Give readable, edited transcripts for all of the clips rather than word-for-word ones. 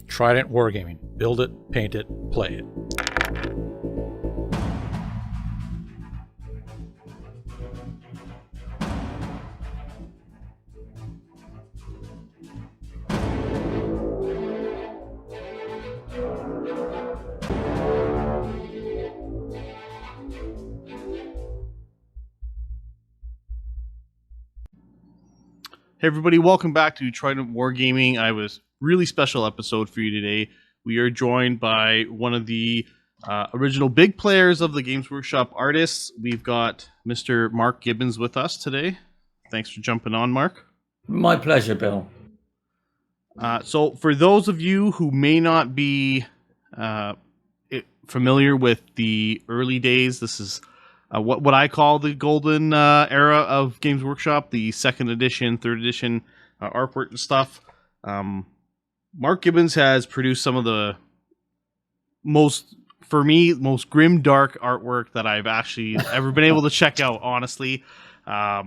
Trident Wargaming. Build it, paint it, play it. Hey everybody, welcome back to Trident Wargaming. I have a really special episode for you today. We are joined by one of the original big players of the Games Workshop artists. We've got Mr. Mark Gibbons with us today. Thanks for jumping on, Mark. My pleasure, Bill. So for those of you who may not be familiar with the early days, this is what I call the golden era of Games Workshop, the second edition, third edition artwork and stuff. Mark Gibbons has produced some of the most grim, dark artwork that I've actually ever been able to check out, honestly. I've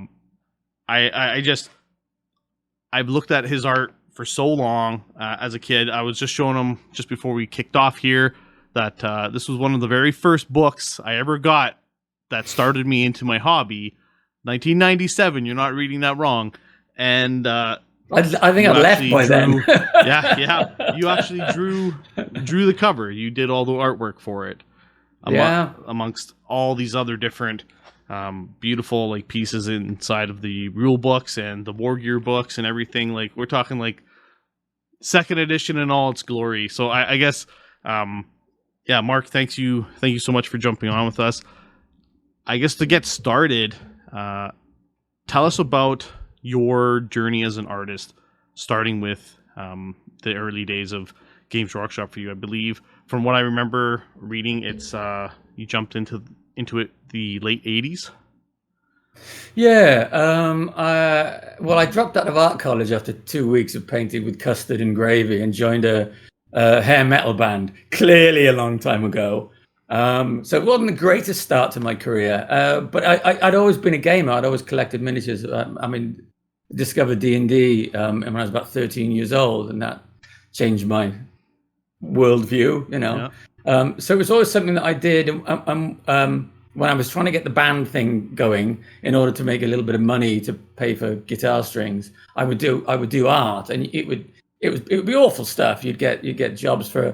looked at his art for so long as a kid. I was just showing him just before we kicked off here that this was one of the very first books I ever got that started me into my hobby. 1997, you're not reading that wrong. And I think I left by then. yeah. You actually drew the cover. You did all the artwork for it. Amongst all these other different beautiful like pieces inside of the rule books and the war gear books and everything. Like we're talking like second edition in all its glory. So I guess Mark, thank you so much for jumping on with us. I guess to get started, tell us about your journey as an artist, starting with the early days of Games Workshop for you. I believe, from what I remember reading, it's you jumped into it the late 80s. Yeah. I dropped out of art college after 2 weeks of painting with custard and gravy and joined a hair metal band, clearly a long time ago. So it wasn't the greatest start to my career, but I'd always been a gamer. I'd always collected miniatures. Discovered D&D when I was about 13 years old, and that changed my worldview, you know. Yeah. So it was always something that I did. When I was trying to get the band thing going, in order to make a little bit of money to pay for guitar strings, I would do art, and it would be awful stuff. You'd get jobs for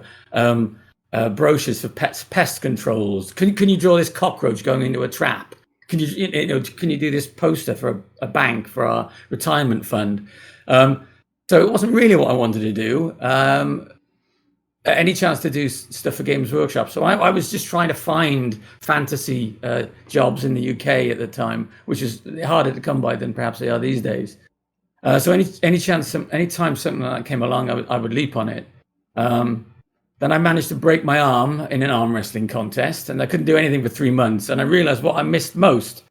brochures for pest controls. Can you draw this cockroach going into a trap? Can you do this poster for a bank for our retirement fund? So it wasn't really what I wanted to do. Any chance to do stuff for Games Workshop. So I was just trying to find fantasy jobs in the UK at the time, which is harder to come by than perhaps they are these days. So anytime something like that came along, I would leap on it. Then I managed to break my arm in an arm wrestling contest, and I couldn't do anything for 3 months. And I realized what I missed most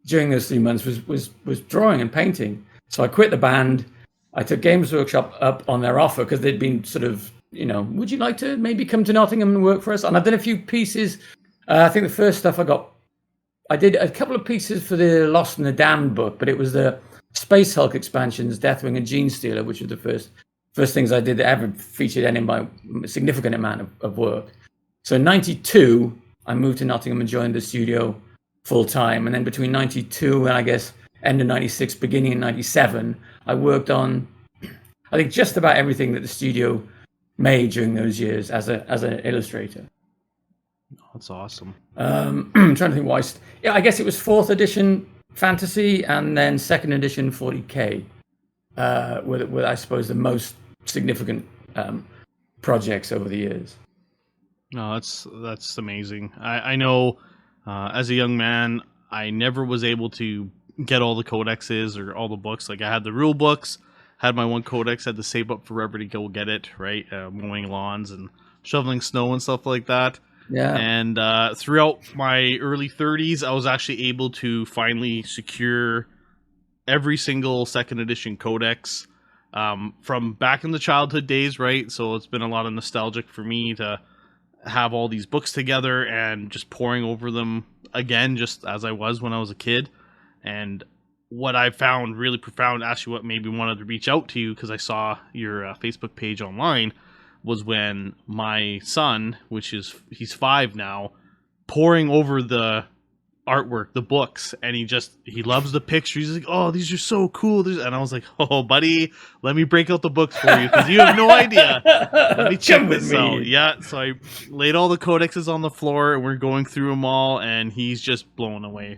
during those 3 months was drawing and painting. So I quit the band. I took Games Workshop up on their offer because they'd been sort of, would you like to maybe come to Nottingham and work for us? And I've done a few pieces. I think the first stuff I did a couple of pieces for the Lost and the Damned book, but it was the Space Hulk expansions, Deathwing and Gene Stealer, which were the first things I did that ever featured any of my significant amount of work. So in 92, I moved to Nottingham and joined the studio full time. And then between 92 and I guess end of 96, beginning in 97, I worked on, I think, just about everything that the studio made during those years as an illustrator. That's awesome. I'm trying to think why. I guess it was 4th edition fantasy and then 2nd edition 40K. With I suppose the most significant projects over the years. No, that's amazing. I know as a young man, I never was able to get all the codexes or all the books. Like I had the rule books, had my one codex, had to save up forever to go get it, right? Mowing lawns and shoveling snow and stuff like that. Yeah. And throughout my early 30s, I was actually able to finally secure every single 2nd edition codex from back in the childhood days, right? So it's been a lot of nostalgic for me to have all these books together and just pouring over them again, just as I was when I was a kid. And what I found really profound, actually what made me wanted to reach out to you, because I saw your Facebook page online, was when my son, he's 5 now, poring over the artwork, the books, and he loves the pictures. He's like, "Oh, these are so cool." And I was like, "Oh, buddy, let me break out the books for you because you have no idea. Let me check this out." Yeah, so I laid all the codexes on the floor, and we're going through them all, and he's just blown away.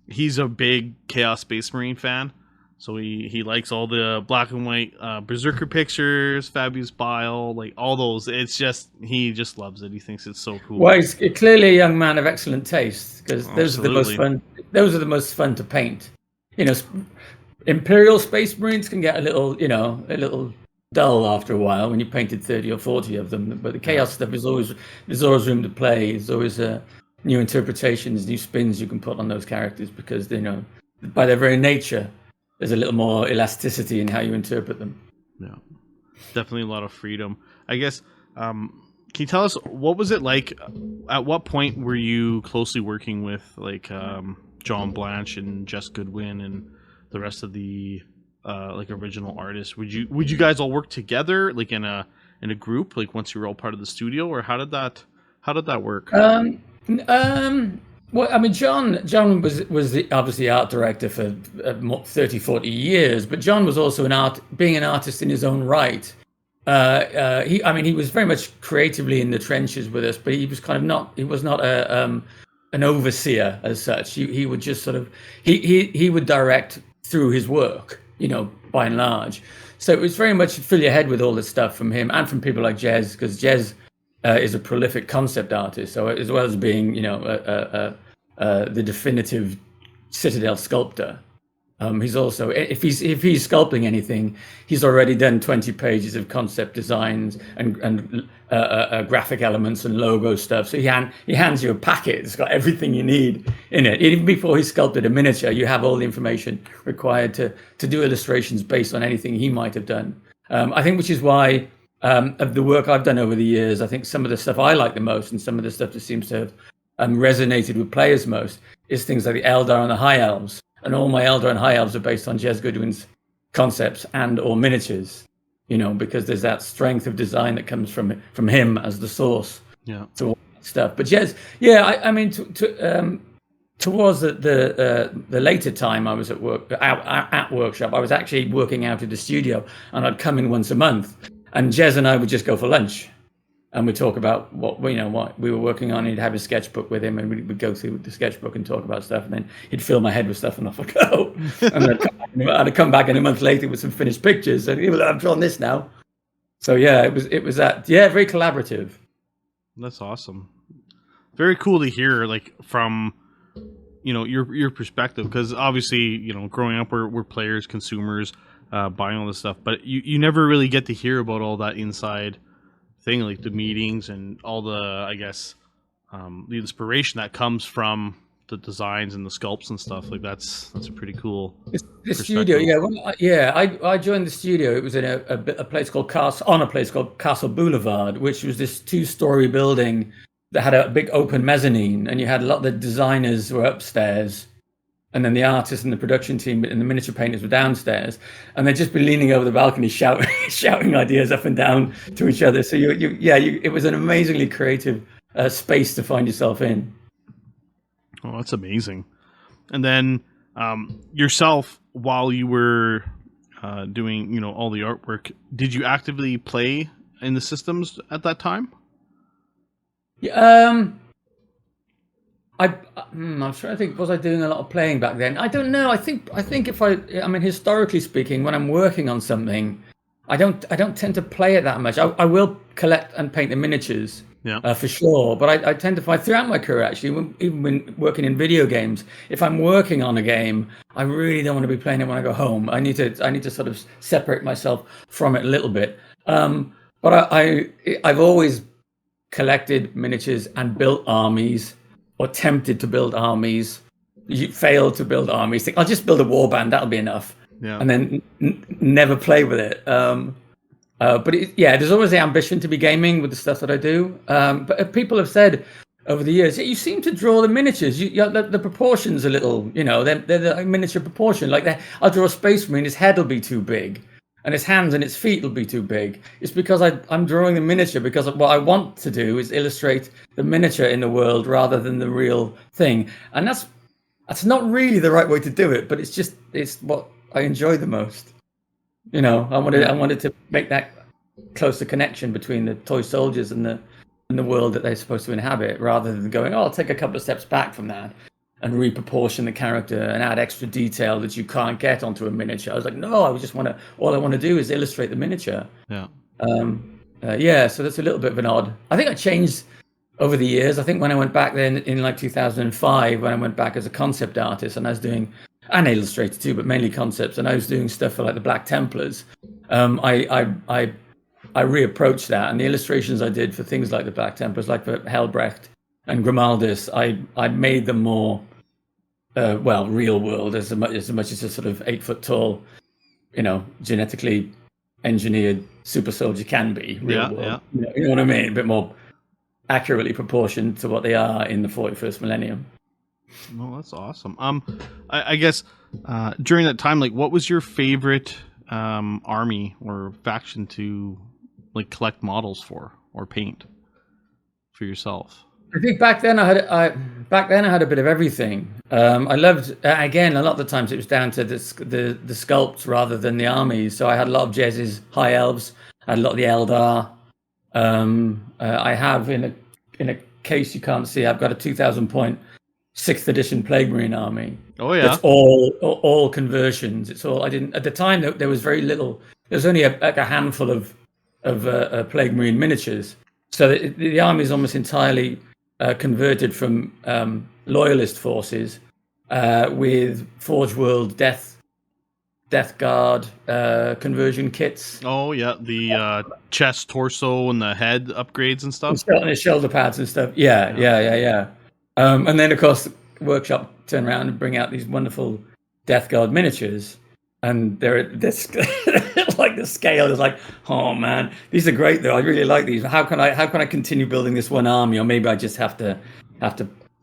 He's a big Chaos Space Marine fan, so he likes all the black and white Berserker pictures, Fabius Bile, like all those. He just loves it. He thinks it's so cool. Well, he's clearly a young man of excellent taste, because those are the most fun. Those are the most fun to paint. You know, Imperial Space Marines can get a little dull after a while when you painted 30 or 40 of them. But the Chaos stuff there's always room to play. There's always new interpretations, new spins you can put on those characters, because by their very nature, there's a little more elasticity in how you interpret them. Yeah, definitely a lot of freedom. I guess, can you tell us, what was it like? At what point were you closely working with John Blanche and Jess Goodwin and the rest of the original artists? Would you guys all work together, like in a group, like once you were all part of the studio, or how did that work? Well, I mean, John was obviously art director for 30, 40 years, but John was also being an artist in his own right. He was very much creatively in the trenches with us, but he was he was not an overseer as such. He would just sort of, he would direct through his work, by and large. So it was very much fill your head with all this stuff from him and from people like Jez, because Jez is a prolific concept artist. So as well as being, the definitive Citadel sculptor, he's also, if he's sculpting anything, he's already done 20 pages of concept designs and graphic elements and logo stuff. So he hands you a packet. It's got everything you need in it. Even before he sculpted a miniature, you have all the information required to do illustrations based on anything he might have done. I think, which is why, of the work I've done over the years, I think some of the stuff I like the most, and some of the stuff that seems to have resonated with players most, is things like the Eldar and the High Elves. And all my Eldar and High Elves are based on Jez Goodwin's concepts and or miniatures, because there's that strength of design that comes from him as the source. Yeah. To all that stuff. But Jez, towards the later time I was at work at workshop, I was actually working out of the studio, and I'd come in once a month, and Jez and I would just go for lunch, and we'd talk about what we were working on. He'd have his sketchbook with him, and we'd go through the sketchbook and talk about stuff, and then he'd fill my head with stuff, and off I'd go. And I'd come back in a month later with some finished pictures, and I've drawn this now. So yeah, it was that, very collaborative. That's awesome. Very cool to hear, like, from your perspective, because obviously, growing up we're players, consumers, buying all this stuff, but you never really get to hear about all that inside thing, like the meetings and all the, I guess, the inspiration that comes from the designs and the sculpts and stuff. Like that's a pretty cool. The studio, I joined the studio. It was in a place called Castle Boulevard, which was this 2-story building that had a big open mezzanine, and you had a lot of the designers were upstairs, and then the artists and the production team and the miniature painters were downstairs, and they'd just be leaning over the balcony shouting ideas up and down to each other. So it was an amazingly creative space to find yourself in. Oh, that's amazing. And then yourself, while you were doing all the artwork, did you actively play in the systems at that time? Yeah, I'm trying to think. Was I doing a lot of playing back then? I don't know. I think if historically speaking, when I'm working on something, I don't tend to play it that much. I will collect and paint the miniatures, for sure. But I tend to find throughout my career, actually, even when working in video games, if I'm working on a game, I really don't want to be playing it when I go home. I need to sort of separate myself from it a little bit. But I've always collected miniatures and built armies, or attempted to build armies. You failed to build armies. Think, I'll just build a warband, that'll be enough. Yeah. And then never play with it. But there's always the ambition to be gaming with the stuff that I do. But people have said over the years, you seem to draw the miniatures. The proportions a little, they're the miniature proportion. Like I'll draw a Space Marine, his head will be too big. and its hands and its feet will be too big. It's because I'm drawing the miniature because what I want to do is illustrate the miniature in the world rather than the real thing. And that's not really the right way to do it, but it's what I enjoy the most. You know, I wanted to make that closer connection between the toy soldiers and the world that they're supposed to inhabit, rather than going, I'll take a couple of steps back from that and reproportion the character and add extra detail that you can't get onto a miniature. I was like, no, all I want to do is illustrate the miniature. Yeah. So that's a little bit of an odd. I think I changed over the years. I think when I went back then in like 2005, when I went back as a concept artist and I was doing, and illustrator too, but mainly concepts, and I was doing stuff for like the Black Templars, I reapproached that, and the illustrations I did for things like the Black Templars, like for Helbrecht and Grimaldus, I made them more real world, as much as a sort of 8 foot tall, you know, genetically engineered super soldier can be. Real world. Yeah. You know what I mean? A bit more accurately proportioned to what they are in the 41st millennium. Well, that's awesome. I guess during that time, like, what was your favorite army or faction to like collect models for or paint for yourself? I think back then I had a bit of everything. I loved, again, a lot of the times it was down to the sculpts rather than the armies. So I had a lot of Jez's High Elves, I had a lot of the Eldar. I have in a case you can't see, I've got a 2,000 point 6th edition Plague Marine army. Oh yeah, it's all conversions. It's all, I didn't at the time. There was very little. There was only a handful of Plague Marine miniatures. So the army is almost entirely converted from loyalist forces with Forge World Death Guard conversion kits. Oh yeah, the chest, torso, and the head upgrades and stuff. And the shoulder pads and stuff. Yeah. And then of course, Workshop turn around and bring out these wonderful Death Guard miniatures, and they're like the scale is like, oh man, these are great though. I really like these. How can I continue building this one army, or maybe I just have to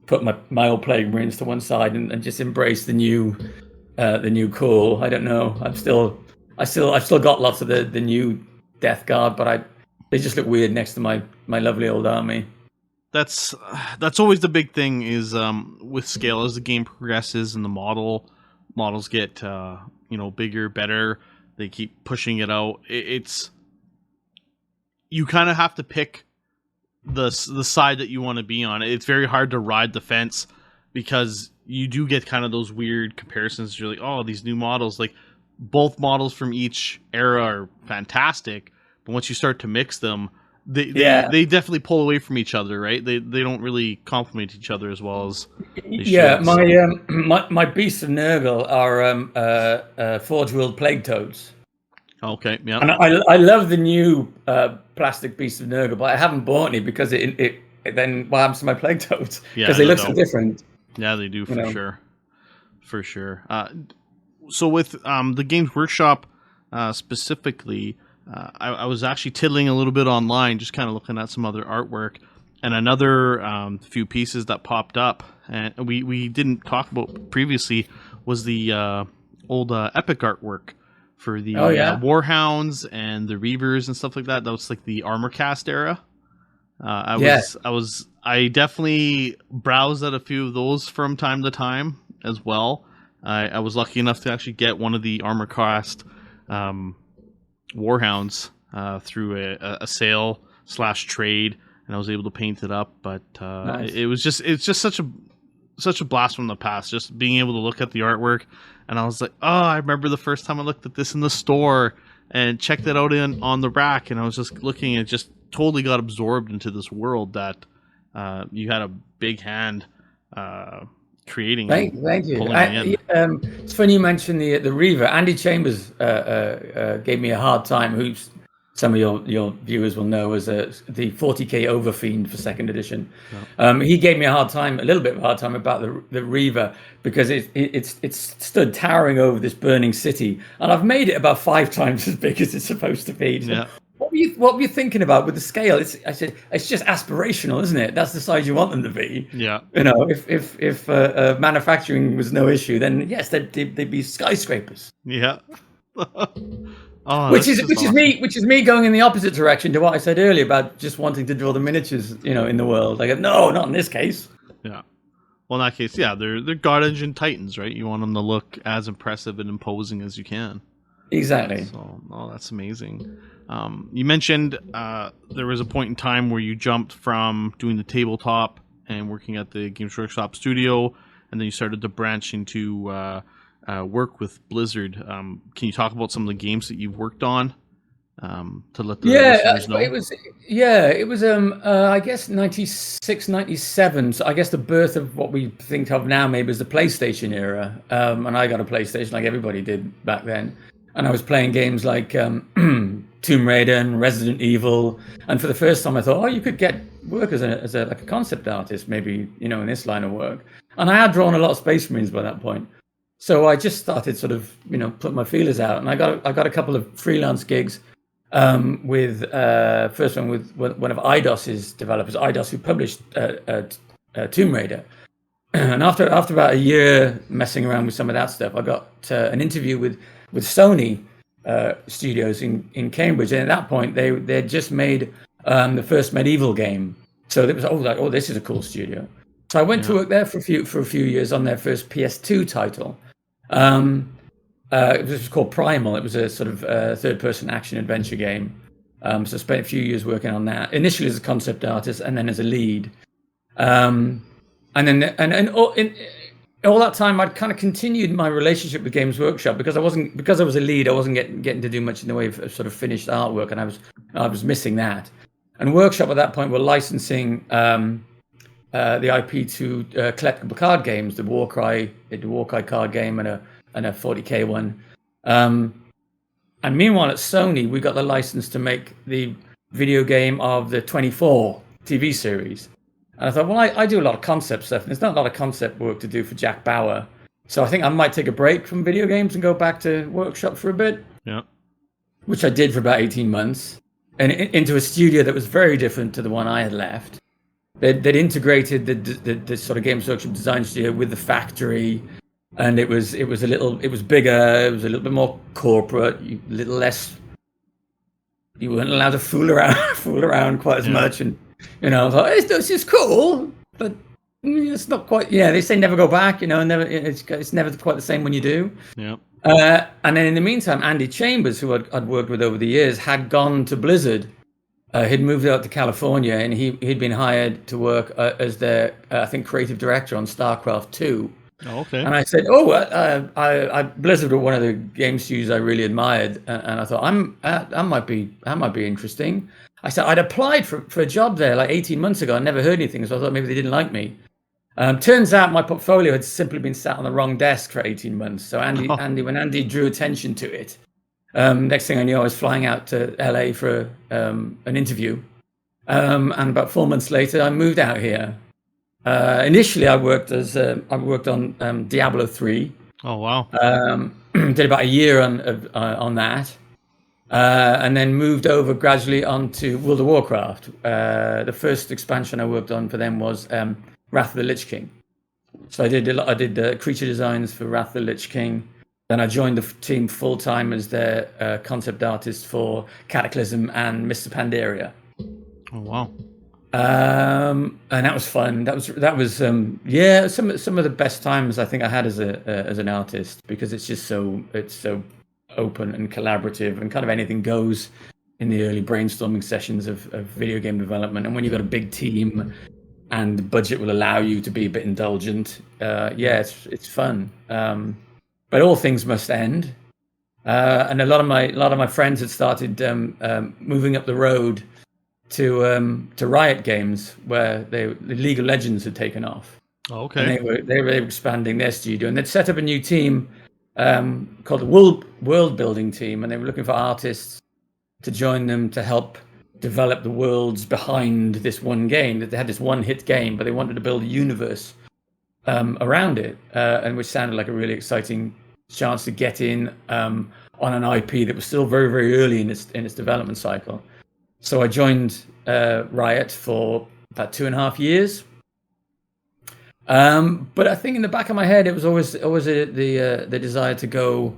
put my old Plague Marines to one side and just embrace the new cool. I don't know. I've still got lots of the new Death Guard, but they just look weird next to my lovely old army. That's always the big thing is with scale, as the game progresses and the models get bigger, better. They keep pushing it out. It's you kind of have to pick the side that you want to be on. It's very hard to ride the fence because you do get kind of those weird comparisons. You're like, oh, these new models, like both models from each era are fantastic, but once you start to mix them, they definitely pull away from each other, right? They don't really complement each other as well as they should. My beasts of Nurgle are Forge World Plague Toads. Okay, yeah. And I love the new plastic beasts of Nurgle, but I haven't bought any because it then what happens to my Plague Toads? Because they look so different. Yeah, they do sure. For sure. So with the Games Workshop specifically, I was actually tiddling a little bit online, just kind of looking at some other artwork, and another few pieces that popped up, and we didn't talk about previously was the old epic artwork for the Warhounds and the Reavers and stuff like that. That was like the Armor Cast era. I definitely browsed at a few of those from time to time as well. I was lucky enough to actually get one of the Armor Cast Warhounds through a sale / trade, and I was able to paint it up. But nice. it's just such a blast from the past, just being able to look at the artwork. And I was like, oh, I remember the first time I looked at this in the store and checked it out on the rack, and I was just looking and just totally got absorbed into this world that you had a big hand creating. Thank you. It's funny you mentioned the Reaver. Andy Chambers gave me a hard time, who some of your viewers will know as the 40K Overfiend for 2nd edition. Yeah. He gave me a little bit of a hard time about the Reaver, because it's stood towering over this burning city, and I've made it about 5 times as big as it's supposed to be. So yeah. What were you thinking about with the scale? I said it's just aspirational, isn't it? That's the size you want them to be. Yeah. You know, if manufacturing was no issue, then yes, they'd be skyscrapers. Yeah. Oh, which is me going in the opposite direction to what I said earlier about just wanting to draw the miniatures, in the world. I go, no, not in this case. Yeah. Well, in that case, yeah, they're God Engine Titans, right? You want them to look as impressive and imposing as you can. Exactly. So, that's amazing. You mentioned there was a point in time where you jumped from doing the tabletop and working at the Games Workshop studio, and then you started to branch into work with Blizzard. Can you talk about some of the games that you've worked on to let the listeners know? It was I guess 96, 97. So I guess the birth of what we think of now maybe as the PlayStation era. And I got a PlayStation like everybody did back then. And I was playing games like Tomb Raider and Resident Evil. And for the first time I thought, you could get work as a concept artist, maybe, in this line of work. And I had drawn a lot of Space Marines by that point. So I just started sort of, putting my feelers out. And I got a couple of freelance gigs with first one with one of IDOS's developers, IDOS, who published Tomb Raider. And after about a year messing around with some of that stuff, I got an interview with Sony Studios in Cambridge, and at that point they had just made the first medieval game. So it was this is a cool studio. So I went to work there for a few years on their first PS2 title. It was called Primal. It was a sort of third-person action adventure game. So I spent a few years working on that. Initially as a concept artist, and then as a lead. And all that time, I'd kind of continued my relationship with Games Workshop because I was a lead. I wasn't getting to do much in the way of sort of finished artwork, and I was missing that. And Workshop at that point were licensing the IP to collectible card games, the Warcry card game and a 40K one. And meanwhile at Sony, we got the license to make the video game of the 24 TV series. And I thought, well, I do a lot of concept stuff, and there's not a lot of concept work to do for Jack Bauer. So I think I might take a break from video games and go back to Workshop for a bit. Yeah. Which I did for about 18 months. And into a studio that was very different to the one I had left. They'd integrated the sort of Games Workshop design studio with the factory. And it was bigger, it was a little bit more corporate, a little less. You weren't allowed to fool around quite as much, and I thought this is cool, but it's not quite. Yeah, they say never go back. Never. It's never quite the same when you do. Yeah. And then in the meantime, Andy Chambers, who I'd worked with over the years, had gone to Blizzard. He'd moved out to California, and he'd been hired to work as their I think creative director on StarCraft 2. Oh, okay. And I said, Blizzard were one of the game studios I really admired, and I thought that might be interesting. I said I'd applied for a job there like 18 months ago. I never heard anything, so I thought maybe they didn't like me. Turns out my portfolio had simply been sat on the wrong desk for 18 months. So when Andy drew attention to it, next thing I knew, I was flying out to LA for an interview, and about 4 months later, I moved out here. Initially, I worked on Diablo 3. Oh wow! Did about a year on that, and then moved over gradually onto World of Warcraft. The first expansion I worked on for them was Wrath of the Lich King. So I did creature designs for Wrath of the Lich King. Then I joined the team full time as their concept artist for Cataclysm and Mr. Pandaria. Oh wow! And that was fun. That was some of the best times I think I had as an artist, because it's so open and collaborative and kind of anything goes in the early brainstorming sessions of video game development. And when you've got a big team and the budget will allow you to be a bit indulgent, it's fun. But all things must end. And a lot of my friends had started moving up the road to Riot Games, where the League of Legends had taken off. Oh, okay. And they were expanding their studio, and they'd set up a new team called the World Building Team, and they were looking for artists to join them to help develop the worlds behind this one game. That they had this one hit game, but they wanted to build a universe around it, and which sounded like a really exciting chance to get in on an IP that was still very, very early in its development cycle. So I joined Riot for about 2.5 years. But I think in the back of my head, it was always the desire to go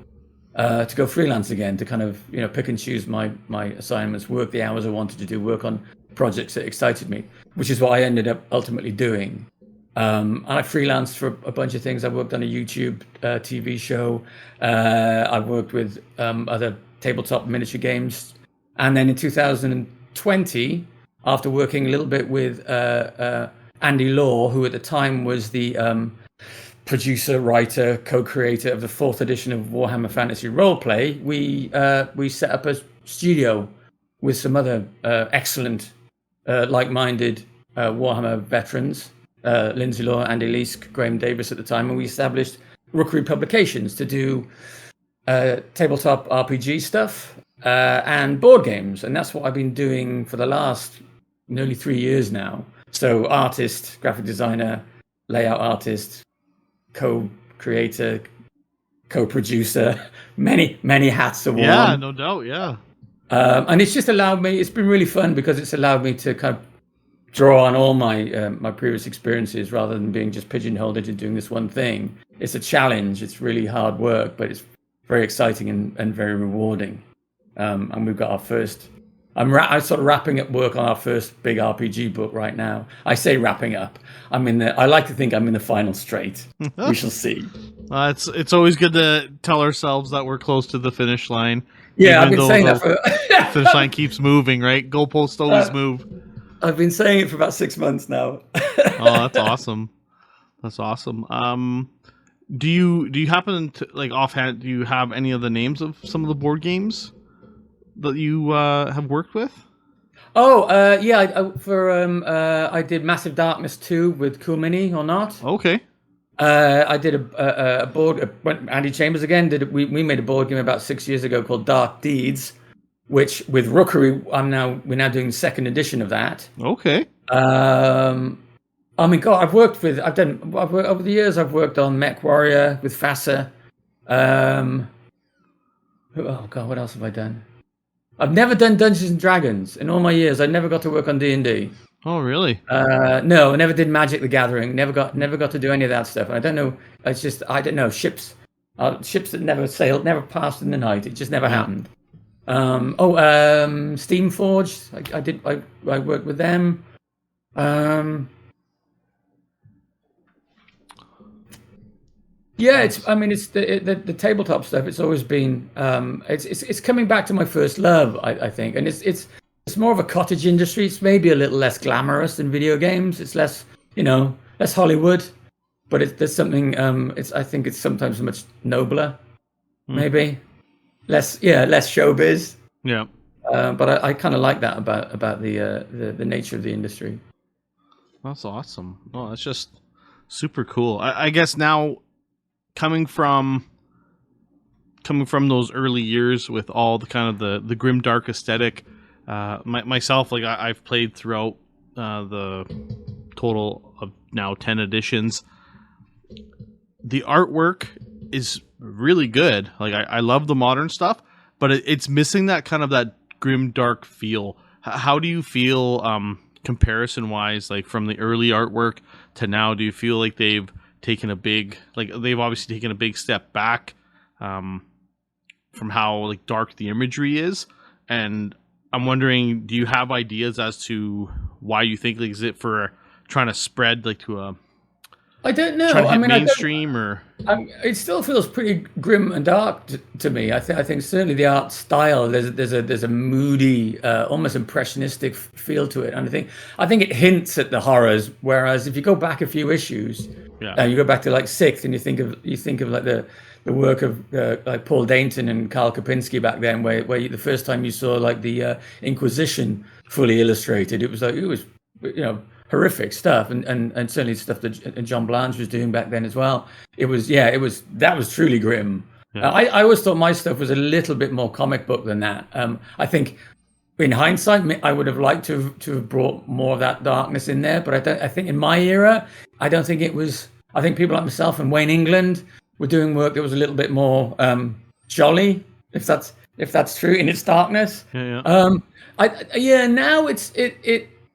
to go freelance again, to kind of pick and choose my assignments, work the hours I wanted to do, work on projects that excited me, which is what I ended up ultimately doing. And I freelanced for a bunch of things. I worked on a YouTube TV show. I worked with other tabletop miniature games. And then in 2020, after working a little bit with Andy Law, who at the time was the producer, writer, co-creator of the 4th edition of Warhammer Fantasy Roleplay, we set up a studio with some other excellent, like-minded Warhammer veterans, Lindsay Law, Andy Leask, Graham Davis at the time, and we established Rookery Publications to do tabletop RPG stuff and board games, and that's what I've been doing for the last nearly 3 years now. So artist, graphic designer, layout artist, co-creator, co-producer, many hats are worn. Yeah, no doubt, yeah. And it's just allowed me, it's been really fun because it's allowed me to kind of draw on all my my previous experiences rather than being just pigeonholed into doing this one thing. It's a challenge, it's really hard work, but it's very exciting and very rewarding. And we've got our first, I'm sort of wrapping up work on our first big RPG book right now. I say wrapping up. I like to think I'm in the final straight. We shall see. It's always good to tell ourselves that we're close to the finish line. Yeah, I've been saying that for... finish line keeps moving, right? Goalposts always move. I've been saying it for about 6 months now. Oh, that's awesome. That's awesome. Do you happen to, like, offhand, do you have any of the names of some of the board games that you have worked with? Oh, yeah. I did Massive Darkness 2 with Cool Mini or not. Okay. I did a board. Andy Chambers again did. We made a board game about 6 years ago called Dark Deeds, which with Rookery we're now doing the 2nd edition of that. Okay. I mean, God, over the years I've worked on Mech Warrior with FASA. Oh God, what else have I done? I've never done Dungeons and Dragons in all my years. I never got to work on D&D. Oh, really? No, I never did Magic the Gathering. Never got to do any of that stuff. And I don't know. It's just I don't know ships that never sailed, never passed in the night. It just never happened. Steamforged. I worked with them. Yeah, it's the tabletop stuff. It's always been it's coming back to my first love, I think, and it's more of a cottage industry. It's maybe a little less glamorous than video games. It's less less Hollywood, but there's something. I think it's sometimes much nobler, maybe less showbiz. Yeah. But I kind of like that about the nature of the industry. That's awesome. Oh, that's just super cool. I guess now. Coming from those early years with all the kind of the grim dark aesthetic, myself, like I've played throughout the total of now 10 editions. The artwork is really good. Like I love the modern stuff, but it's missing that kind of that grim dark feel. How do you feel comparison wise, like from the early artwork to now? Do you feel like they've obviously taken a big step back from how like dark the imagery is? And I'm wondering, do you have ideas as to why you think, like, is it for trying to spread like to a I don't know. mainstream or it still feels pretty grim and dark to me. I think certainly the art style there's a moody, almost impressionistic feel to it, and I think it hints at the horrors. Whereas if you go back a few issues, you go back to like 6th, and you think of like the work of like Paul Dainton and Karl Kopinski back then, where the first time you saw like the Inquisition fully illustrated, it was horrific stuff, and certainly stuff that John Blanche was doing back then as well. That was truly grim. Yeah. I always thought my stuff was a little bit more comic book than that. I think in hindsight, I would have liked to have brought more of that darkness in there, but I think in my era, I don't think it was. I think people like myself and Wayne England were doing work that was a little bit more jolly, if that's true, in its darkness. Yeah. Now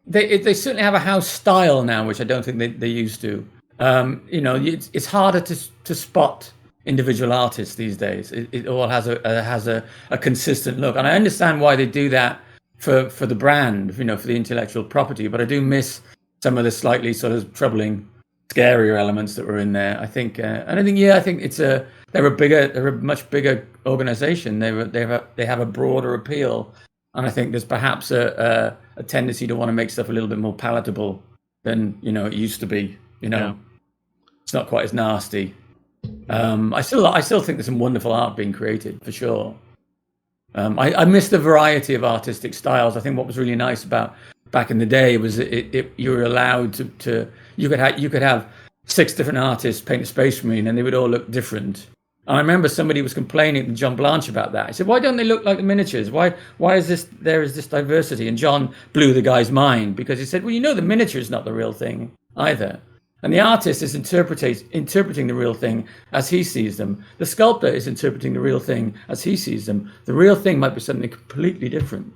They certainly have a house style now, which I don't think they used to. It's harder to spot individual artists these days. It all has a consistent look, and I understand why they do that for the brand, for the intellectual property. But I do miss some of the slightly sort of troubling, scarier elements that were in there. I think they're a much bigger organization. They have a broader appeal, and I think there's perhaps a tendency to want to make stuff a little bit more palatable than it used to be. Yeah. It's not quite as nasty. I still think there's some wonderful art being created for sure. I miss the variety of artistic styles. I think what was really nice about back in the day was you were allowed to you could have 6 different artists paint a Space Marine and they would all look different. And I remember somebody was complaining to John Blanche about that. He said, "Why don't they look like the miniatures? Why is there is this diversity?" And John blew the guy's mind because he said, "Well, the miniature is not the real thing either." And the artist is interpreting the real thing as he sees them. The sculptor is interpreting the real thing as he sees them. The real thing might be something completely different.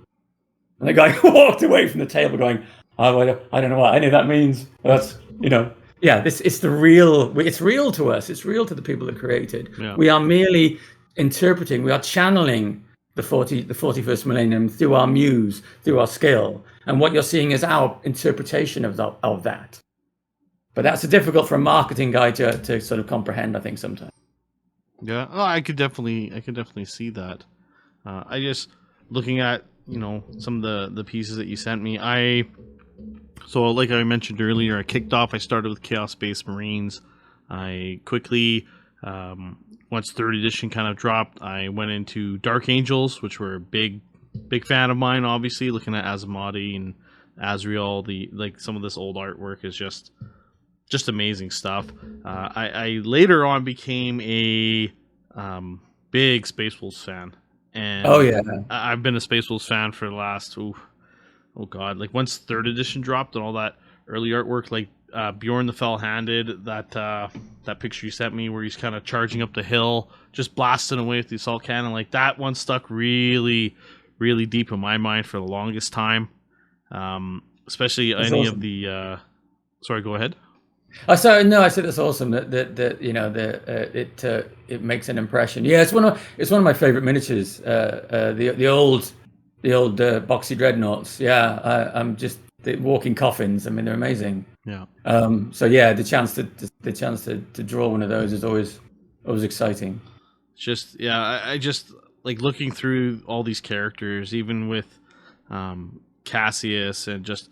And the guy walked away from the table going, "Oh, I don't know what any of that means." That's, it's real. It's real to us. It's real to the people that created. Yeah. We are merely interpreting. We are channeling the 41st millennium through our muse, through our skill. And what you're seeing is our interpretation of that. But that's difficult for a marketing guy to sort of comprehend, I think, sometimes. Yeah, I could definitely see that. I just looking at some of the pieces that you sent me. So like I mentioned earlier, I kicked off. I started with Chaos Space Marines. I quickly, once 3rd edition kind of dropped, I went into Dark Angels, which were a big fan of mine. Obviously, looking at Asmodee and Azrael, some of this old artwork is just amazing stuff. I later on became a big Space Wolves fan, and I've been a Space Wolves fan for the last once 3rd edition dropped and all that early artwork, like Bjorn the Fell-Handed, that picture you sent me where he's kind of charging up the hill, just blasting away with the assault cannon, like that one stuck really, really deep in my mind for the longest time. Especially that's any awesome. Of the. Sorry, go ahead. I said that's awesome. That it makes an impression. Yeah, it's one of my favorite miniatures. The old boxy dreadnoughts. Yeah, I'm just the walking coffins. I mean, they're amazing. Yeah. The chance to draw one of those is always exciting. I just like looking through all these characters, even with Cassius and just.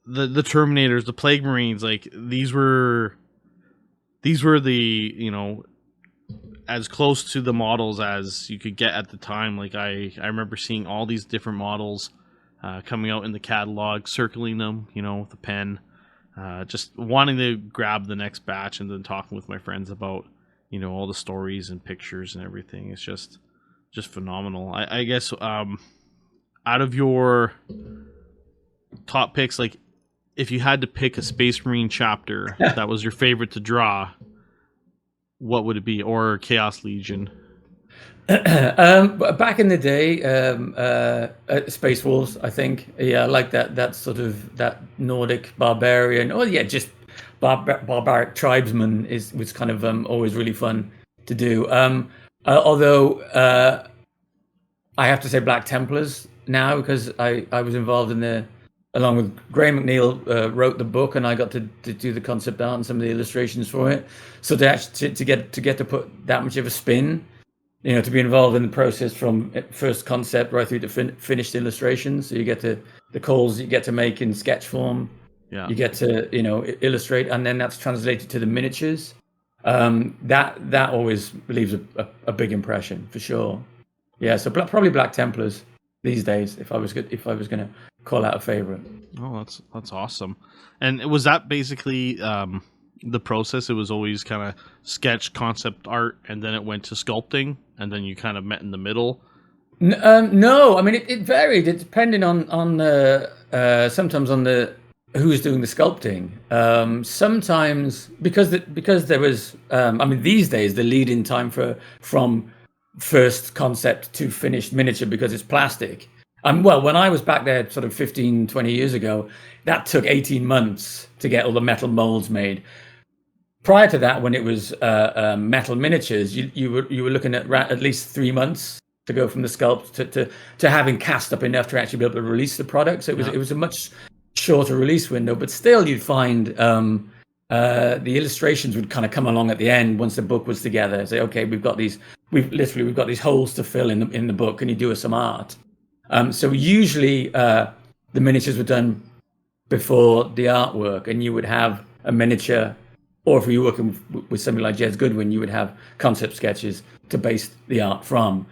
The Terminators, the Plague Marines, like these were the as close to the models as you could get at the time. Like I remember seeing all these different models coming out in the catalog, circling them, with a pen, just wanting to grab the next batch, and then talking with my friends about all the stories and pictures and everything. It's just phenomenal. I guess out of your top picks, like. If you had to pick a Space Marine chapter that was your favorite to draw, what would it be? Or Chaos Legion? Back in the day, Space Wolves, I think. Yeah, I like that sort of that Nordic barbarian. Oh yeah, just barbaric tribesman was kind of always really fun to do. Although I have to say Black Templars now, because I was involved in along with Graham McNeil, wrote the book, and I got to do the concept art and some of the illustrations for it. So to get to put that much of a spin, to be involved in the process from first concept right through to finished illustrations. So you get to the calls you get to make in sketch form. Yeah. You get to illustrate, and then that's translated to the miniatures. That always leaves a big impression for sure. Yeah. So probably Black Templars these days, if I was going to call out a favorite. Oh, that's awesome. And was that basically the process? It was always kind of sketch, concept art, and then it went to sculpting, and then you kind of met in the middle? No, I mean it varied. It depended on sometimes on the who was doing the sculpting. Sometimes because there was these days the lead-in time from first concept to finished miniature, because it's plastic. Well, when I was back there sort of 15, 20 years ago, that took 18 months to get all the metal molds made. prior to that, when it was metal miniatures, you were looking at least 3 months to go from the sculpt to having cast up enough to actually be able to release the product. So it was a much shorter release window, but still you'd find the illustrations would kind of come along at the end once the book was together. Say, okay, we've got these holes to fill in the book. Can you do us some art? So usually the miniatures were done before the artwork, and you would have a miniature, or if you were working with somebody like Jez Goodwin, you would have concept sketches to base the art from.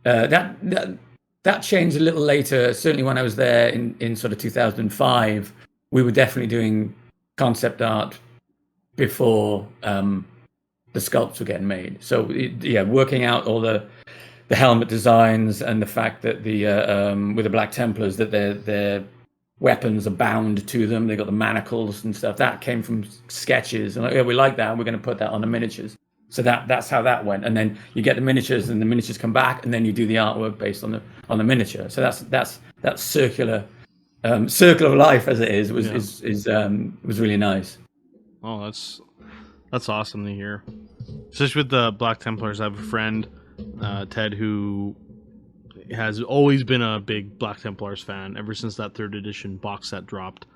That changed a little later. Certainly when I was there in sort of 2005, we were definitely doing concept art before the sculpts were getting made. So working out all the helmet designs and the fact that with the Black Templars that their weapons are bound to them, they got the manacles and stuff, that came from sketches, and we like that, we're going to put that on the miniatures. So that's how that went, and then you get the miniatures, and the miniatures come back, and then you do the artwork based on the miniature. So that circular circle of life, as it is was really nice. Oh, that's awesome to hear. Especially with the Black Templars, I have a friend, Ted, who has always been a big Black Templars fan ever since that 3rd edition box set dropped.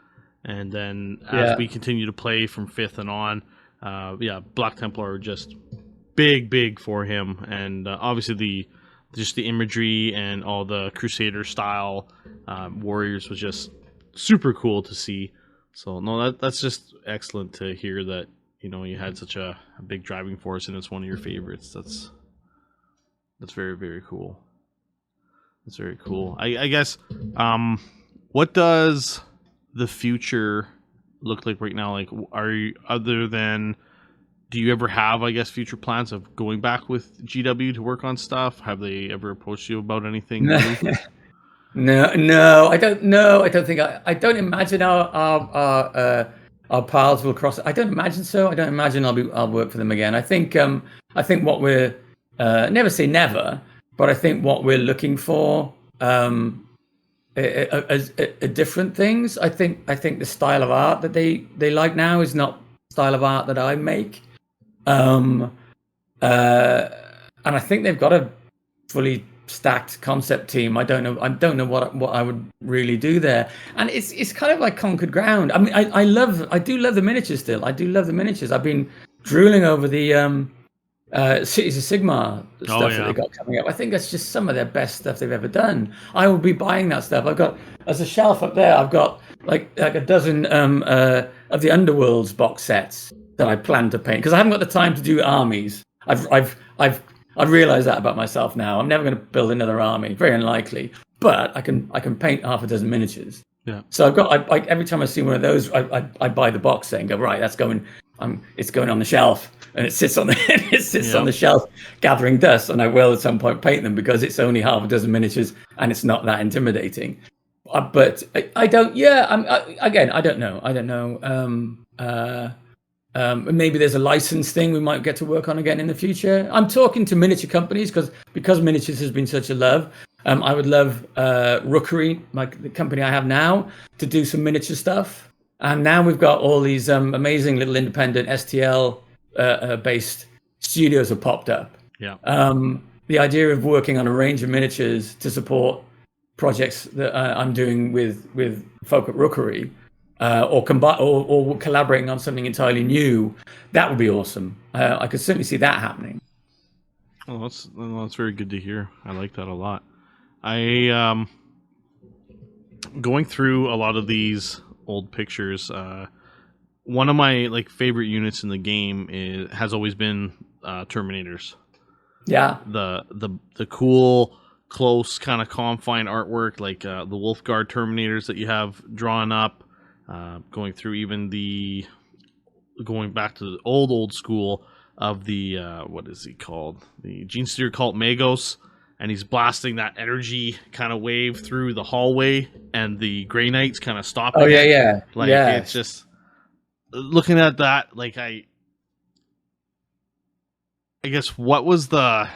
And then as we continue to play from 5th and on, Black Templar are just big for him. And obviously the imagery and all the Crusader style warriors was just super cool to see. So no, that's just excellent to hear that, you had such a big driving force and it's one of your favorites. That's very, very cool. That's very cool. I guess, what does the future look like right now? Like, do you ever have, I guess, future plans of going back with GW to work on stuff? Have they ever approached you about anything? No, I don't know. I don't think I don't imagine our paths will cross. I don't imagine so. I don't imagine I'll work for them again. I think what we're never say never, but I think what we're looking for are different things. I think the style of art that they like now is not the style of art that I make. And I think they've got a fully stacked concept team. I don't know what I would really do there. And it's kind of like conquered ground. I mean, I do love the miniatures still. I do love the miniatures. I've been drooling over the Cities of Sigmar stuff that they got coming up. I think that's just some of their best stuff they've ever done. I will be buying that stuff. I've got, as a shelf up there, I've got like a dozen of the Underworlds box sets that I plan to paint, because I haven't got the time to do armies. I've realized that about myself now. I'm never going to build another army, very unlikely. But I can paint half a dozen miniatures. Yeah. So I've got every time I see one of those, I buy the box set and go, right, that's going. It's going on the shelf, and it sits on the shelf gathering dust, and I will at some point paint them because it's only half a dozen miniatures and it's not that intimidating. But I don't. Yeah. I don't know. Maybe there's a license thing we might get to work on again in the future. I'm talking to miniature companies because miniatures has been such a love. I would love Rookery, the company I have now, to do some miniature stuff. And now we've got all these amazing little independent STL based studios have popped up. Yeah. The idea of working on a range of miniatures to support projects that I'm doing with folk at Rookery, or collaborating on something entirely new, that would be awesome. I could certainly see that happening. Well, that's very good to hear. I like that a lot. I going through a lot of these old pictures. One of my favorite units in the game has always been Terminators. Yeah. The cool, close kind of confine artwork, like the Wolfguard Terminators that you have drawn up. Going through going back to the old school of the what is he called? The Genestealer Cult Magos, and he's blasting that energy kind of wave through the hallway, and the Grey Knights kind of stopping. Oh yeah. It's just looking at that. I guess what was the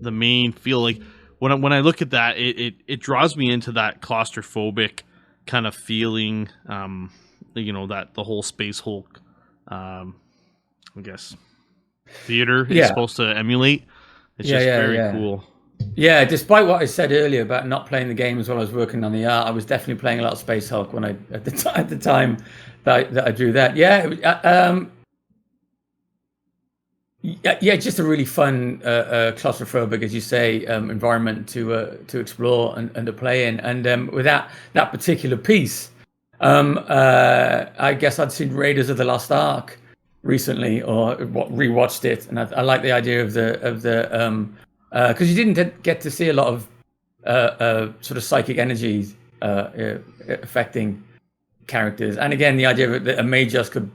main feel like when I look at that, it draws me into that claustrophobic kind of feeling, that the whole Space Hulk I guess, theater is supposed to emulate. It's just very cool. Yeah, despite what I said earlier about not playing the games while I was working on the art, I was definitely playing a lot of Space Hulk when at the time that I drew that. Just a really fun claustrophobic, as you say, environment to explore and to play in. And with that particular piece, I guess I'd seen Raiders of the Lost Ark recently, or rewatched it, and I like the idea of the because you didn't get to see a lot of sort of psychic energy affecting characters, and again the idea that a Magus could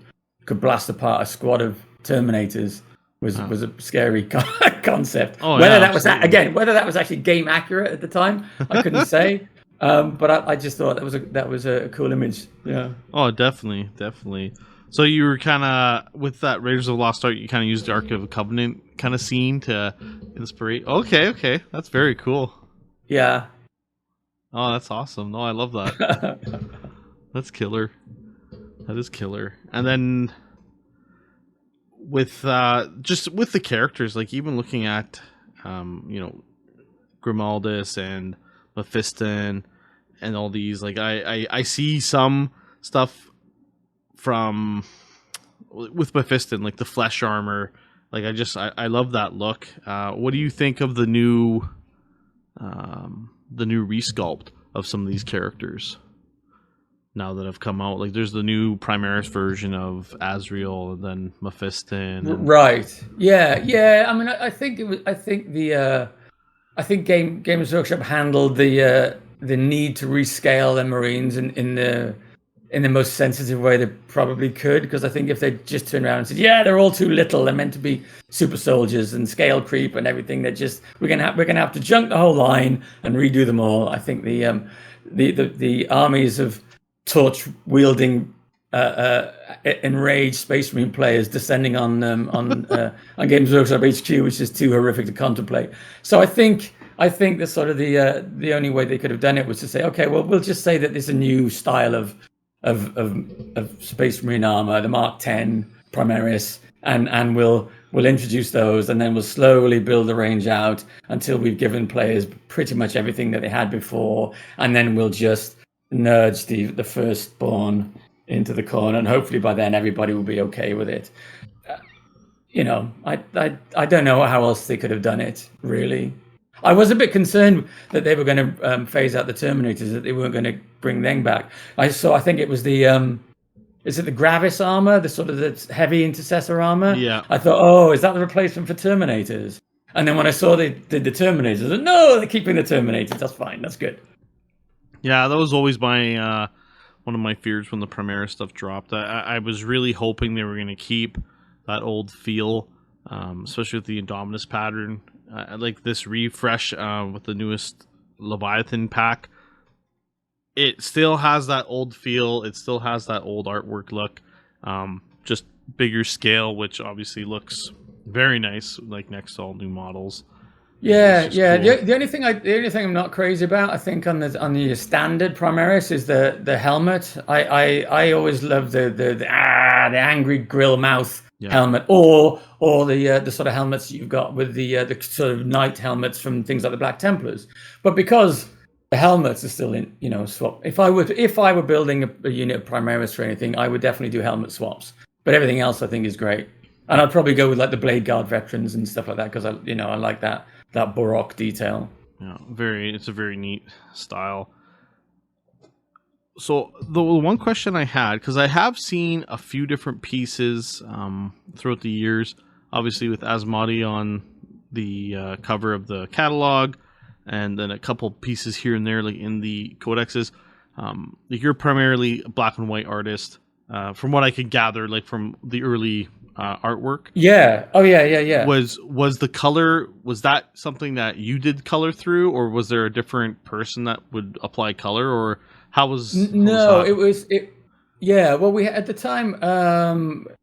blast apart a squad of Terminators was a scary concept. Whether that was actually game accurate at the time, I couldn't say. But I just thought that was a cool image. Yeah. Oh, definitely. So you were kind of with that Raiders of the Lost Ark. You kind of used the Ark of the Covenant kind of scene to inspire. Okay, that's very cool. Yeah. Oh, that's awesome. No, I love that. That's killer. That is killer. And then with just with the characters, like even looking at Grimaldus and Mephiston and all these, like I see some stuff from with Mephiston, like the flesh armor. Like I love that look. What do you think of the new resculpt of some of these characters now that have come out? Like there's the new Primaris version of Azrael and then Mephiston. Right. Yeah. I mean, I think Games Workshop handled the need to rescale the Marines in the most sensitive way they probably could, because I think if they just turned around and said, yeah, they're all too little, they're meant to be super soldiers and scale creep and everything, we're gonna have to junk the whole line and redo them all. I think the armies of torch wielding enraged Space Marine players descending on Games Workshop HQ, which is too horrific to contemplate. So I think the sort of the only way they could have done it was to say, okay, well, we'll just say that there's a new style of Space Marine armor, the Mark 10 Primaris, and we'll introduce those, and then we'll slowly build the range out until we've given players pretty much everything that they had before, and then we'll just nudge the firstborn into the corner, and hopefully by then everybody will be okay with it. I don't know how else they could have done it, really. I was a bit concerned that they were going to phase out the Terminators, that they weren't going to bring them back. I think it was is it the Gravis armor, the sort of the heavy intercessor armor? Yeah. I thought, is that the replacement for Terminators? And then when I saw they did the Terminators, I said, no, they're keeping the Terminators. That's fine. That's good. Yeah, that was always my one of my fears when the Primaris stuff dropped. I was really hoping they were going to keep that old feel, especially with the Indominus pattern. Like this refresh with the newest Leviathan pack, it still has that old feel. It still has that old artwork look, just bigger scale, which obviously looks very nice, like next to all new models. Yeah. Cool. The only thing I'm not crazy about, I think, on the standard Primaris is the helmet. I always love the angry grill mouth. Yeah. Helmet, or the sort of helmets you've got with the sort of knight helmets from things like the Black Templars. But because the helmets are still in, swap. If I were building a unit of Primaris for anything, I would definitely do helmet swaps. But everything else I think is great, and I'd probably go with like the Blade Guard veterans and stuff like that, because I like that Baroque detail. Yeah, it's a very neat style. So the one question I had, because I have seen a few different pieces throughout the years, obviously with Asmodee on the cover of the catalog, and then a couple pieces here and there, like in the codexes. You're primarily a black and white artist, from what I could gather, like from the early artwork. Yeah. Oh yeah. Was the color, was that something that you did color through, or was there a different person that would apply color, or how was it was. Yeah, well, we at the time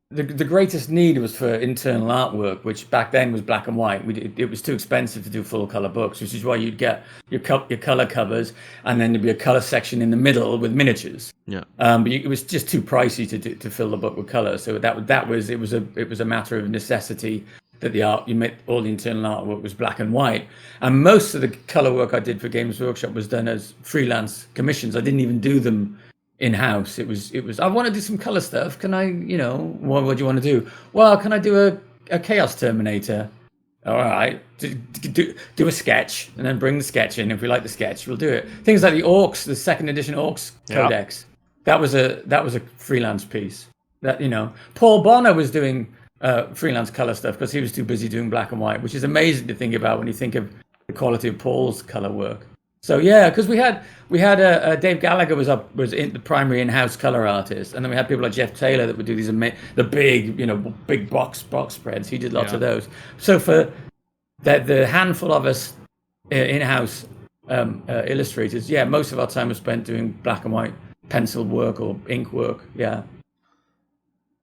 the greatest need was for internal artwork, which back then was black and white. It was too expensive to do full color books, which is why you'd get your color covers, and then there'd be a color section in the middle with miniatures. Yeah. But it was just too pricey to fill the book with color. So it was a matter of necessity that all the internal artwork was black and white, and most of the color work I did for Games Workshop was done as freelance commissions. I didn't even do them in-house. It was I want to do some color stuff. Can I, what do you want to do? Well, can I do a Chaos Terminator? All right, do a sketch and then bring the sketch in. If we like the sketch, we'll do it. Things like the Orcs, the second edition Orcs Codex, that was a freelance piece. That Paul Bonner was doing freelance color stuff because he was too busy doing black and white, which is amazing to think about when you think of the quality of Paul's color work. So yeah, because we had Dave Gallagher was the primary in-house color artist, and then we had people like Jeff Taylor that would do these the big box spreads. He did lots of those. So for the handful of us in-house illustrators, most of our time was spent doing black and white pencil work or ink work. Yeah.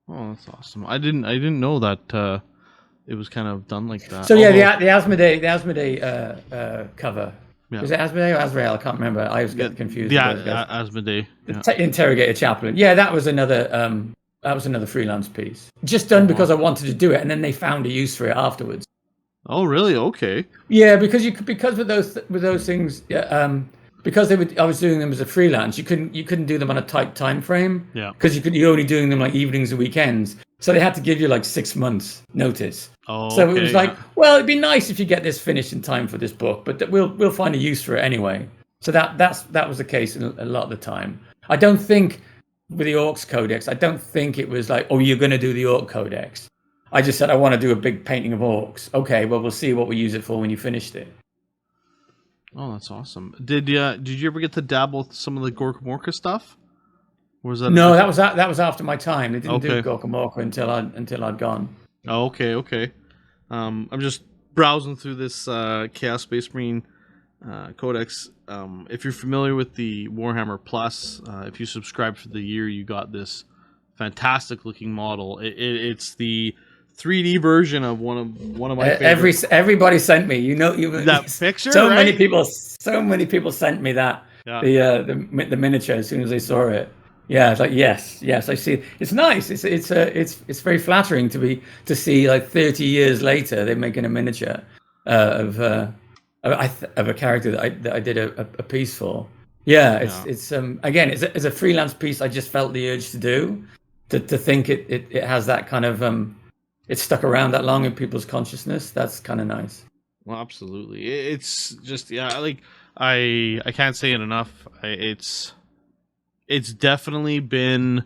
Oh, that's awesome. I didn't know that it was kind of done like that. So the Asmodee cover. Yeah. Was it Asmodee or Azrael? I can't remember. I was getting confused. Asmodee. The Interrogator Chaplain. Yeah, that was another freelance piece. Just done because I wanted to do it, and then they found a use for it afterwards. Oh, really? Okay. Yeah, because with those things, because I was doing them as a freelance. You couldn't do them on a tight time frame. Yeah. Because you're only doing them like evenings and weekends. So they had to give you like 6 months notice. Oh, so it was like, well, it'd be nice if you get this finished in time for this book, but we'll find a use for it anyway. So that was the case a lot of the time. I don't think with the Orcs Codex, I don't think it was like, oh, you're going to do the Orc Codex. I just said I want to do a big painting of orcs. Okay, well, we'll see what we use it for when you finished it. Oh, that's awesome. Did you ever get to dabble with some of the Gorka Morka stuff? Or was that that was after my time. They didn't do Gorka Morka until I'd gone. Oh, okay. I'm just browsing through this Chaos Space Marine Codex. If you're familiar with the Warhammer Plus, if you subscribe for the year, you got this fantastic looking model. It's the 3D version of one of my favorites. Everybody sent me. That picture. So right? many people sent me that the miniature as soon as they saw it. Yeah, it's like yes, I see. It's nice. It's very flattering to see like 30 years later they're making a miniature of a character that I did a piece for. Yeah, it's again it's a freelance piece. I just felt the urge to do to think it has that kind of it's stuck around that long in people's consciousness. That's kind of nice. Well, absolutely. It's just like I can't say it enough. It's definitely been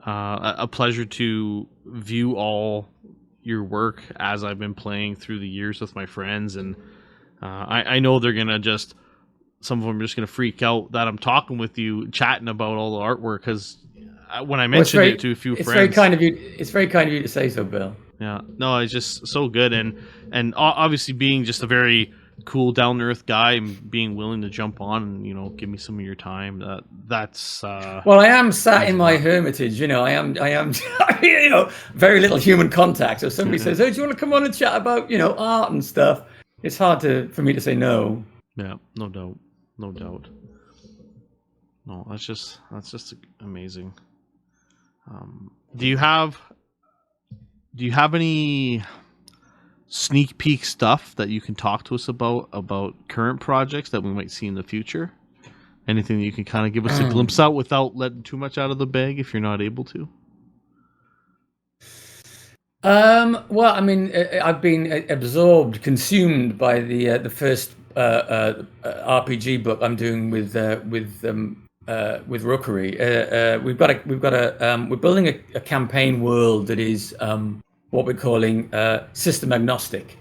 a pleasure to view all your work as I've been playing through the years with my friends, and I know they're gonna some of them are just gonna freak out that I'm talking with you, chatting about all the artwork, because when I mentioned it to a few friends, it's very kind of you. It's very kind of you to say so, Bill. Yeah, no, it's just so good, and obviously being just a very cool, down to earth guy, and being willing to jump on and give me some of your time. That's well, I am sat in my hermitage. I am very little human contact. So if somebody says, "Oh, do you want to come on and chat about art and stuff?" It's hard for me to say no. Yeah, no doubt. No, that's just amazing. Do you have any sneak peek stuff that you can talk to us about current projects that we might see in the future? Anything that you can kind of give us a glimpse out without letting too much out of the bag if you're not able to? Well, I mean, I've been consumed by the first RPG book I'm doing with Rookery. We're building a campaign world that is what we're calling system agnostic.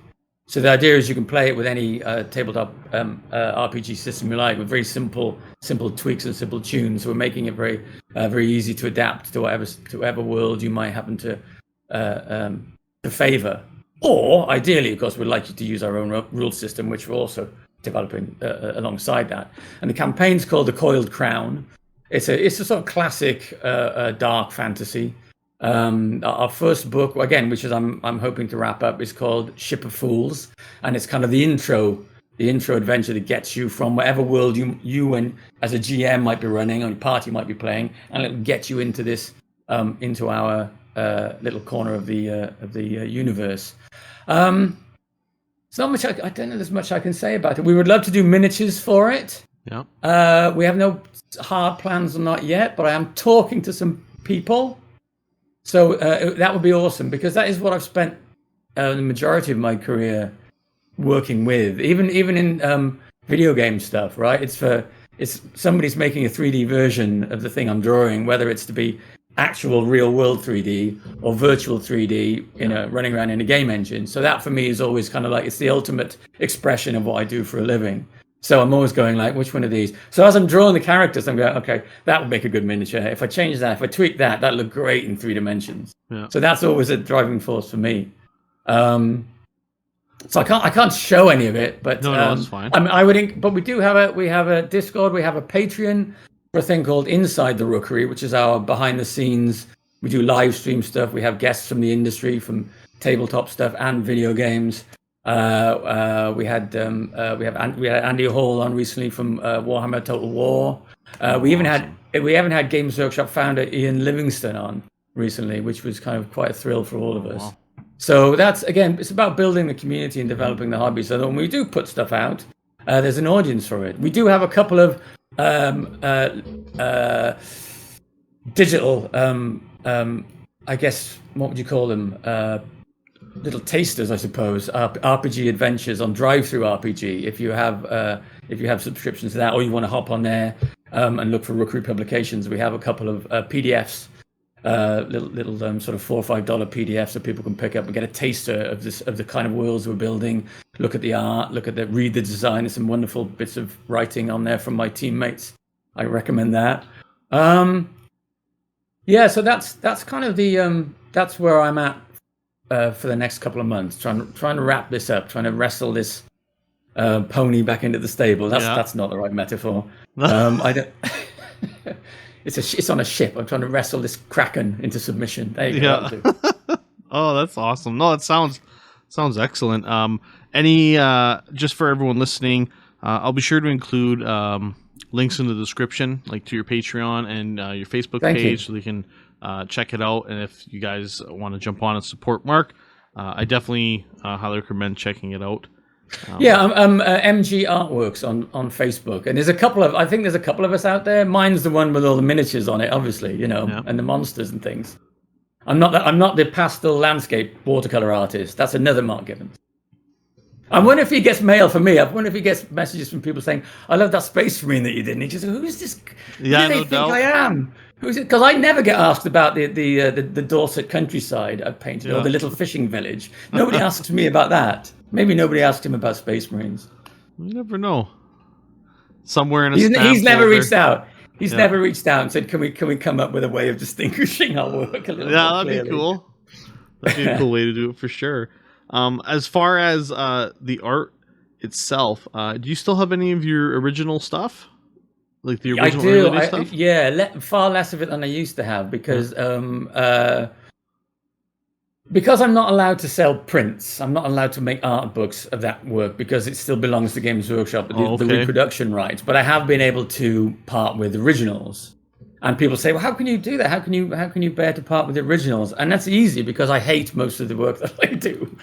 So the idea is you can play it with any tabletop RPG system you like, with very simple tweaks and simple tunes. So we're making it very easy to adapt to whatever world you might happen to favor. Or ideally, of course, we'd like you to use our own rule system, which we're also developing alongside that. And the campaign's called The Coiled Crown. It's a sort of classic dark fantasy. Our first book, again, which is I'm hoping to wrap up, is called Ship of Fools, and it's kind of the intro adventure that gets you from whatever world you and as a GM might be running or your party might be playing, and it'll get you into this into our little corner of the universe. It's not much. I don't know. There's much I can say about it. We would love to do miniatures for it. Yeah. We have no hard plans on that yet, but I am talking to some people. So that would be awesome, because that is what I've spent the majority of my career working with. Even in video game stuff, right? It's somebody's making a 3D version of the thing I'm drawing, whether it's to be actual real world 3D or virtual 3D, running around in a game engine. So that for me is always kind of like, it's the ultimate expression of what I do for a living. So I'm always going like, which one of these? So as I'm drawing the characters, I'm going, okay, that would make a good miniature. If I change that, if I tweak that, that'd look great in 3 dimensions. Yeah. So that's always a driving force for me. So I can't show any of it, but no, that's fine. I mean, but we have a Discord, we have a Patreon for a thing called Inside the Rookery, which is our behind the scenes. We do live stream stuff. We have guests from the industry, from tabletop stuff and video games. We had Andy Hall on recently from Warhammer Total War. We haven't had Games Workshop founder Ian Livingston on recently, which was kind of quite a thrill for all of us. Wow. So that's, again, it's about building the community and developing the hobby, so that when we do put stuff out, there's an audience for it. We do have a couple of digital, I guess, what would you call them? Little tasters, I suppose, RPG adventures on Drive-Through RPG. If you have subscriptions to that, or you want to hop on there and look for Rookery Publications, we have a couple of PDFs, little sort of $4 or $5 PDFs that people can pick up and get a taster of the kind of worlds we're building. Look at the art, read the design. There's some wonderful bits of writing on there from my teammates. I recommend that. Yeah, so that's kind of the that's where I'm at for the next couple of months, trying to wrap this up, trying to wrestle this pony back into the stable. That's not the right metaphor. I don't. It's on a ship. I'm trying to wrestle this kraken into submission. There you go. Yeah. Oh, that's awesome. No, it sounds excellent. Just for everyone listening, I'll be sure to include links in the description, like to your Patreon and your Facebook page, so they can check it out. And if you guys want to jump on and support Mark, I definitely highly recommend checking it out. I'm MG Artworks on Facebook, and I think there's a couple of us out there. Mine's the one with all the miniatures on it, obviously, and the monsters and things. I'm not the pastel landscape watercolor artist. That's another Mark Gibbons. I wonder if he gets mail from me. I wonder if he gets messages from people saying, "I love that Space Marine that you did." And he just, who's this? Yeah, who do they think I am? Who's it? Because I never get asked about the Dorset countryside I painted, or the little fishing village. Nobody asks me about that. Maybe nobody asked him about Space Marines. You never know. Somewhere in a he's never reached out. He's never reached out and said, "Can we come up with a way of distinguishing our work a little?" Yeah, that'd be cool. That'd be a cool way to do it for sure. As far as the art itself, do you still have any of your original stuff? Like the original stuff? Yeah, far less of it than I used to have, because I'm not allowed to sell prints. I'm not allowed to make art books of that work, because it still belongs to Games Workshop, the reproduction rights. But I have been able to part with originals. And people say, well, how can you do that? How can you bear to part with the originals? And that's easy, because I hate most of the work that I do.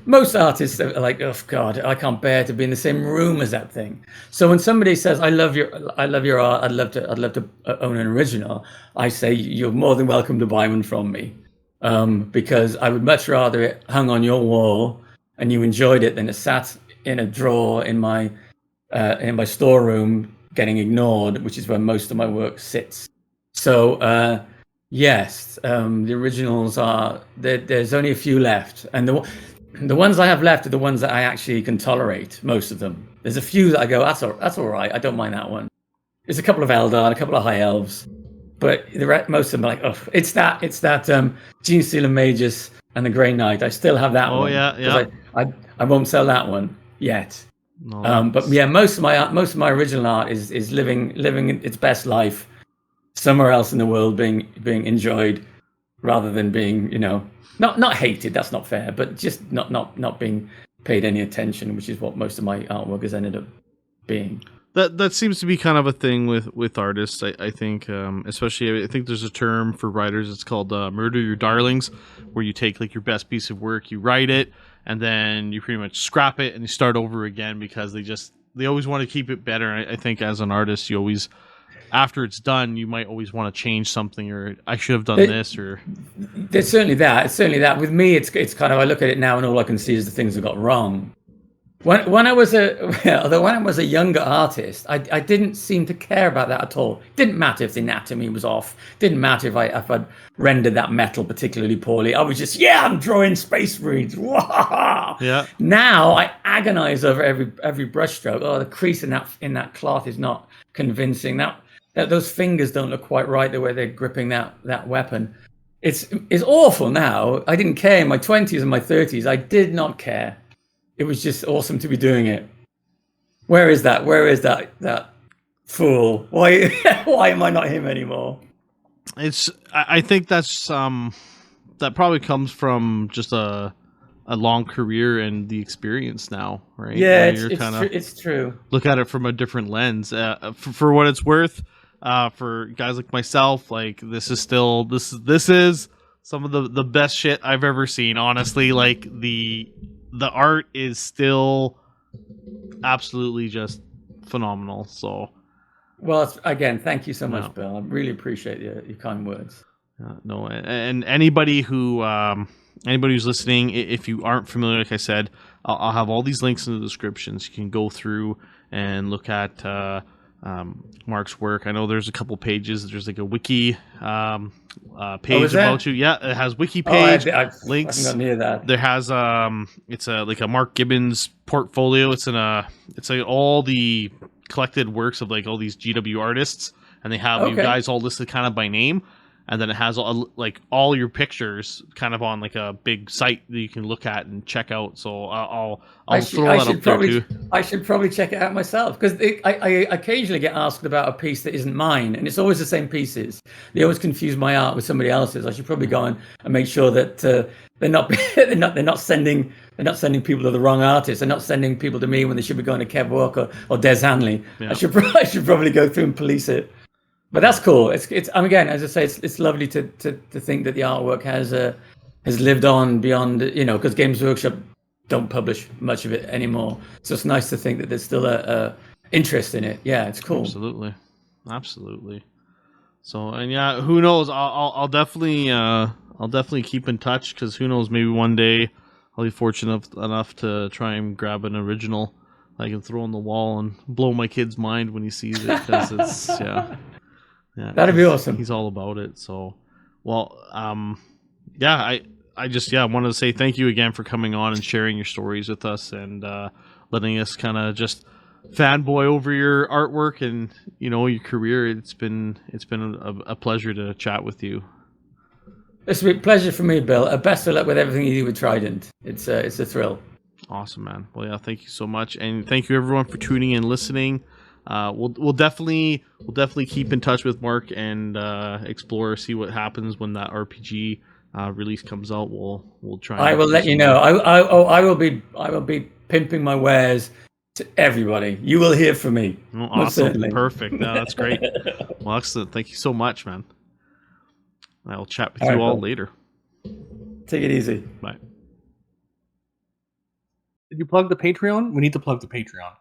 Most artists are like, oh God, I can't bear to be in the same room as that thing. So when somebody says, I love your art, I'd love to own an original, I say, you're more than welcome to buy one from me. Because I would much rather it hung on your wall and you enjoyed it than it sat in a drawer in my storeroom getting ignored, which is where most of my work sits. So yes, the originals there's only a few left, and the ones I have left are the ones that I actually can tolerate. Most of them. There's a few that I go, that's all right. I don't mind that one. There's a couple of Eldar, a couple of High Elves. But most of them are like, oh, it's that Gene Steeler Magus and the Grey Knight. I still have that one. Oh yeah. I won't sell that one yet. No, but yeah, most of my original art is living its best life somewhere else in the world, being enjoyed rather than being, not hated. That's not fair, but just not being paid any attention, which is what most of my artwork has ended up being. That seems to be kind of a thing with artists. I think, especially, I think there's a term for writers. It's called murder your darlings, where you take like your best piece of work, you write it, and then you pretty much scrap it and you start over again because they always want to keep it better. I think as an artist, you always, after it's done, you might always want to change something, or I should have done this, or there's certainly that. It's certainly that. With me, it's kind of, I look at it now and all I can see is the things I got wrong. When I was a younger artist, I didn't seem to care about that at all. It didn't matter if the anatomy was off. It didn't matter if I'd rendered that metal particularly poorly. I was just, I'm drawing Space Marines. Yeah. Now I agonize over every brushstroke. Oh, the crease in that cloth is not convincing. That those fingers don't look quite right the way they're gripping that weapon. It's awful now. I didn't care in my 20s and my 30s. I did not care. It was just awesome to be doing it. Where is that fool? Why am I not him anymore? I think that's that probably comes from just a long career and the experience now, right? Yeah, it's true. Look at it from a different lens. For what it's worth, for guys like myself, like this is some of the best shit I've ever seen. Honestly, like the art is still absolutely just phenomenal. So, well, again, thank you so much, Bill. I really appreciate your kind words. No, and anybody who's listening, if you aren't familiar, like I said, I'll have all these links in the descriptions. You can go through and look at Mark's work. I know there's a couple pages. There's like a wiki page about you. Yeah, it has wiki page links. I haven't gotten near that. There has it's like a Mark Gibbons portfolio. It's like all the collected works of like all these GW artists, and they have you guys all listed kind of by name. And then it has all your pictures kind of on like a big site that you can look at and check out. So I'll throw that up there too. I should probably check it out myself, because I occasionally get asked about a piece that isn't mine, and it's always the same pieces. They always confuse my art with somebody else's. I should probably go and make sure that they're not sending people to the wrong artist. They're not sending people to me when they should be going to Kev Walker or Des Hanley. Yeah. I should probably go through and police it. But that's cool. It's again, as I say, it's lovely to think that the artwork has lived on beyond, because Games Workshop don't publish much of it anymore. So it's nice to think that there's still a interest in it. Yeah, it's cool. Absolutely. So, and yeah, who knows? I'll definitely keep in touch, because who knows? Maybe one day I'll be fortunate enough to try and grab an original I can throw on the wall and blow my kid's mind when he sees it, because it's Yeah, that'd be awesome. He's all about it. So, well, I just wanted to say thank you again for coming on and sharing your stories with us, and letting us kind of just fanboy over your artwork and your career. It's been a pleasure to chat with you. It's a pleasure for me, Bill. Best of luck with everything you do with Trident. It's a thrill. Awesome, man. Well, yeah, thank you so much, and thank you everyone for tuning in, listening. We'll definitely keep in touch with Mark and explore, see what happens when that RPG release comes out. We'll try. I will let you know. I will be pimping my wares to everybody. You will hear from me. Oh, awesome, perfect. No, that's great. Well, excellent. Thank you so much, man. I will chat with you all later. Take it easy. Bye. Did you plug the Patreon? We need to plug the Patreon.